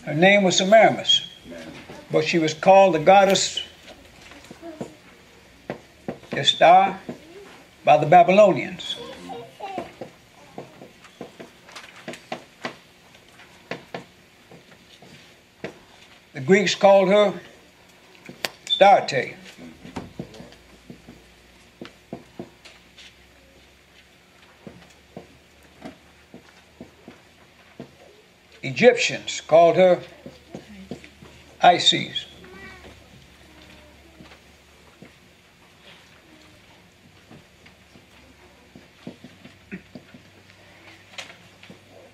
Her name was Semiramis, but she was called the goddess Ishtar by the Babylonians. The Greeks called her Astarte. Egyptians called her Isis.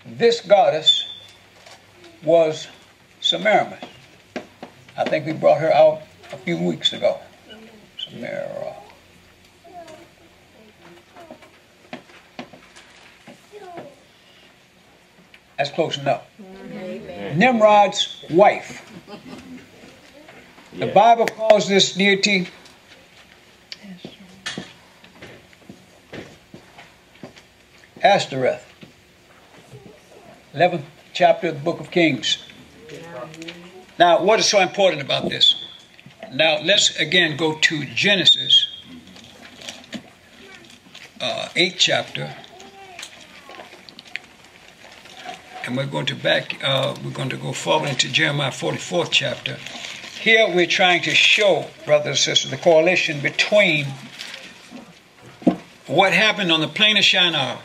This goddess was Semiramis. I think we brought her out a few weeks ago. Semiramis. That's close enough. Amen. Nimrod's wife. The Bible calls this deity Ashtoreth. 11th chapter of the book of Kings. Now, what is so important about this? Now, let's again go to Genesis 8th chapter. And we're going to go forward into Jeremiah 44th chapter. Here we're trying to show, brothers and sisters, the correlation between what happened on the plain of Shinar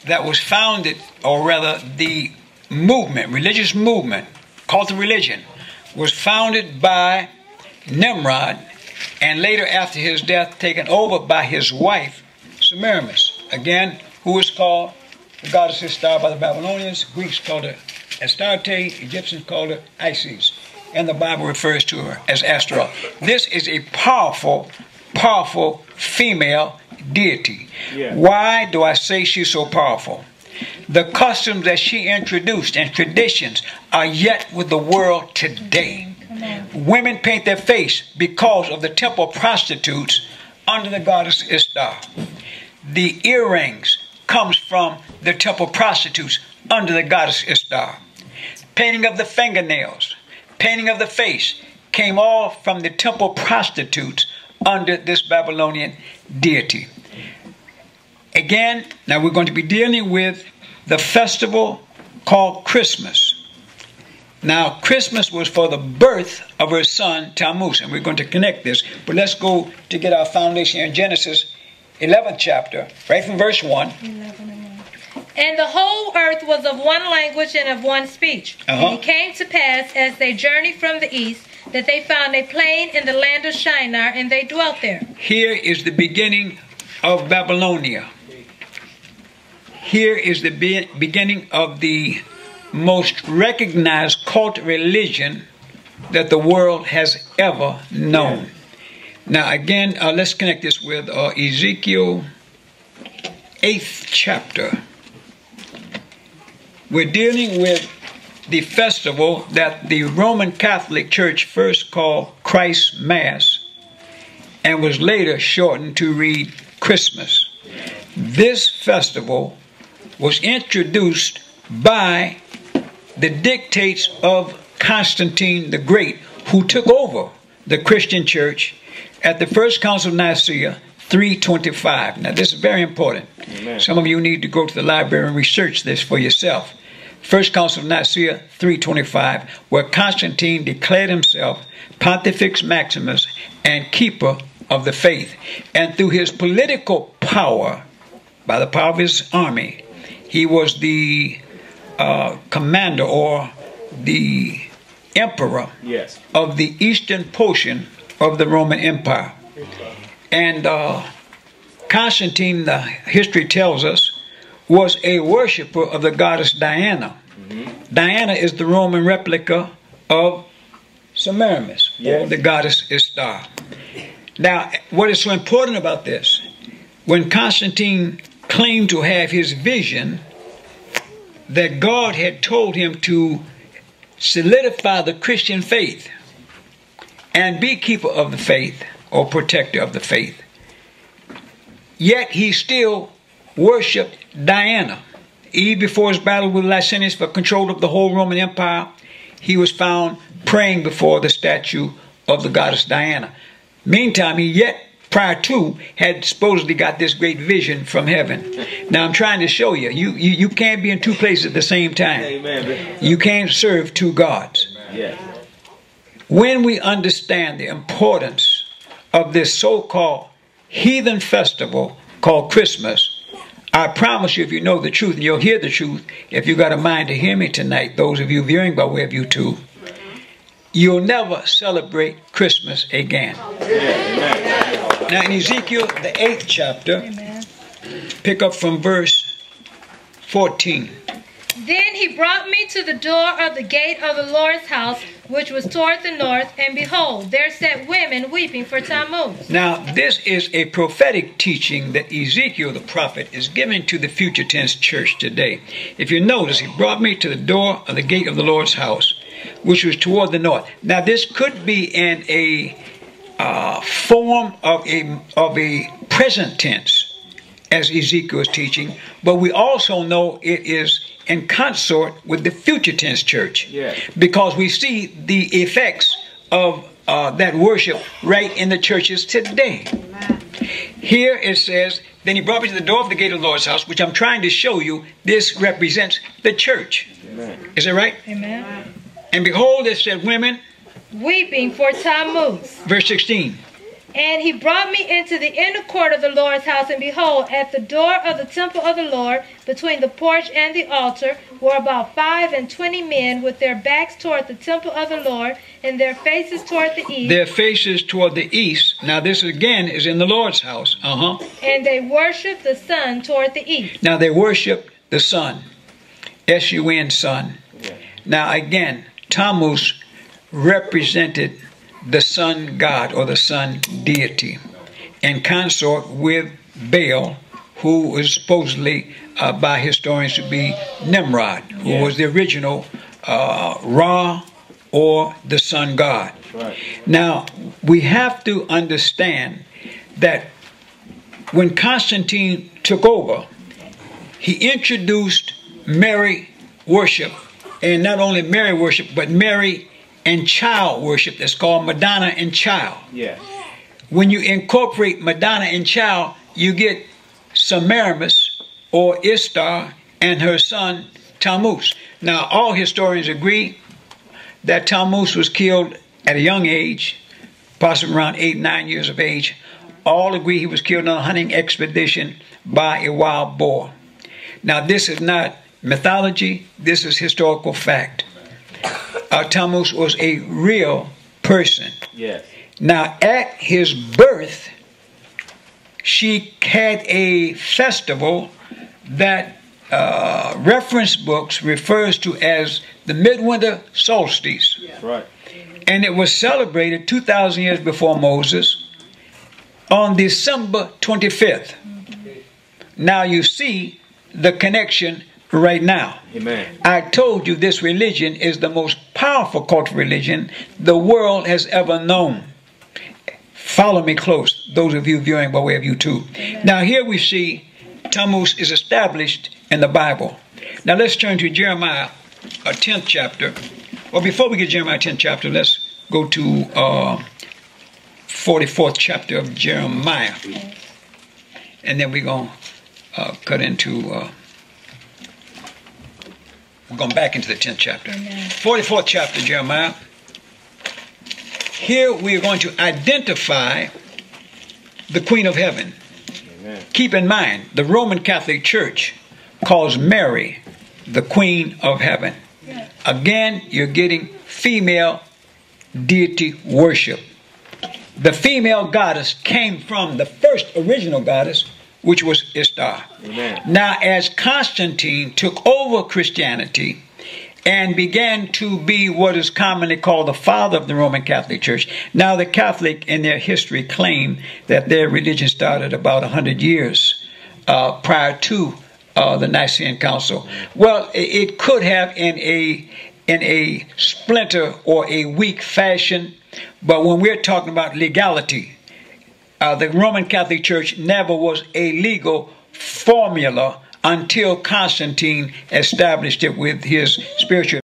that was founded, or rather the movement, religious movement, cult of religion, was founded by Nimrod, and later after his death taken over by his wife, Semiramis, again, who was called the goddess Ishtar by the Babylonians. Greeks called her Astarte, Egyptians called her Isis, and the Bible refers to her as Ashtoreth. This is a powerful, powerful female deity. Yeah. Why do I say she's so powerful? The customs that she introduced and traditions are yet with the world today. Women paint their face because of the temple prostitutes under the goddess Ishtar. The earrings comes from the temple prostitutes under the goddess Ishtar. Painting of the fingernails, painting of the face came all from the temple prostitutes under this Babylonian deity. Again, now we're going to be dealing with the festival called Christmas. Now, Christmas was for the birth of her son, Tammuz, and we're going to connect this. But let's go to get our foundation in Genesis 11th chapter, right from verse 1. 11 and 1. And the whole earth was of one language and of one speech. And it came to pass, as they journeyed from the east, that they found a plain in the land of Shinar, and they dwelt there. Here is the beginning of Babylonia. Here is the beginning of the most recognized cult religion that the world has ever known. Now again, let's connect this with Ezekiel 8th chapter. We're dealing with the festival that the Roman Catholic Church first called Christ's Mass and was later shortened to read Christmas. This festival was introduced by the dictates of Constantine the Great, who took over the Christian church at the First Council of Nicaea, 325. Now this is very important. Amen. Some of you need to go to the library and research this for yourself. First Council of Nicaea, 325, where Constantine declared himself Pontifex Maximus and keeper of the faith. And through his political power, by the power of his army, he was the commander or the emperor of the eastern portion of the Roman Empire. And Constantine, the history tells us, was a worshiper of the goddess Diana. Diana is the Roman replica of Semiramis, or the goddess Ishtar. Now, what is so important about this, when Constantine claimed to have his vision that God had told him to solidify the Christian faith and be keeper of the faith or protector of the faith, yet he still worshipped Diana. Even before his battle with Licinius for control of the whole Roman Empire, he was found praying before the statue of the goddess Diana. Meantime, he yet prior to had supposedly got this great vision from heaven. Now I'm trying to show you, you can't be in two places at the same time. Amen. You can't serve two gods. Yes. When we understand the importance of this so-called heathen festival called Christmas, I promise you, if you know the truth, and you'll hear the truth, if you got a mind to hear me tonight, those of you viewing by way of YouTube, you'll never celebrate Christmas again. Now in Ezekiel, the 8th chapter, pick up from verse 14. Then he brought me to the door of the gate of the Lord's house, which was toward the north, and behold, there sat women weeping for Tammuz. Now, this is a prophetic teaching that Ezekiel the prophet is giving to the future tense church today. If you notice, he brought me to the door of the gate of the Lord's house, which was toward the north. Now, this could be in a form of a present tense, as Ezekiel is teaching, but we also know it is in consort with the future tense church, because we see the effects of that worship right in the churches today. Here it says, then he brought me to the door of the gate of the Lord's house, which I'm trying to show you, this represents the church. Amen. Is that right? Amen. And behold, it said women weeping for Tammuz. Verse 16. And he brought me into the inner court of the Lord's house, and behold, at the door of the temple of the Lord, between the porch and the altar, were about 25 men with their backs toward the temple of the Lord, and their faces toward the east. Their faces toward the east. Now this again is in the Lord's house. And they worshiped the sun toward the east. Now they worshiped the sun. S-U-N, sun. Now again, Tammuz represented the sun god or the sun deity, in consort with Baal, who was supposedly by historians to be Nimrod, who was the original Ra, or the sun god. Right. Now we have to understand that when Constantine took over, he introduced Mary worship, and not only Mary worship, but Mary and child worship. That's called Madonna and child. Yes. When you incorporate Madonna and child, you get Semiramis or Ishtar and her son Tammuz. Now all historians agree that Tammuz was killed at a young age, possibly around 8, 9 years of age. All agree he was killed on a hunting expedition by a wild boar. Now this is not mythology, this is historical fact. Tammuz was a real person. Yes. Now at his birth, she had a festival that reference books refers to as the midwinter solstice. Right. And it was celebrated 2,000 years before Moses on December 25th. Now you see the connection right now. Amen. I told you this religion is the most powerful cultural religion the world has ever known. Follow me close, those of you viewing by way of YouTube. Amen. Now here we see Tammuz is established in the Bible. Now let's turn to Jeremiah, 10th chapter. Well, before we get Jeremiah 10th chapter, let's go to 44th chapter of Jeremiah. And then we're going to cut into... we're going back into the 10th chapter. Amen. 44th chapter, Jeremiah. Here we are going to identify the Queen of Heaven. Amen. Keep in mind, the Roman Catholic Church calls Mary the Queen of Heaven. Yes. Again, you're getting female deity worship. The female goddess came from the first original goddess, which was Ishtar. Amen. Now, as Constantine took over Christianity and began to be what is commonly called the father of the Roman Catholic Church, now the Catholic in their history claim that their religion started about 100 years prior to the Nicene Council. Well, it could have in a splinter or a weak fashion, but when we're talking about legality, the Roman Catholic Church never was a legal formula until Constantine established it with his spiritual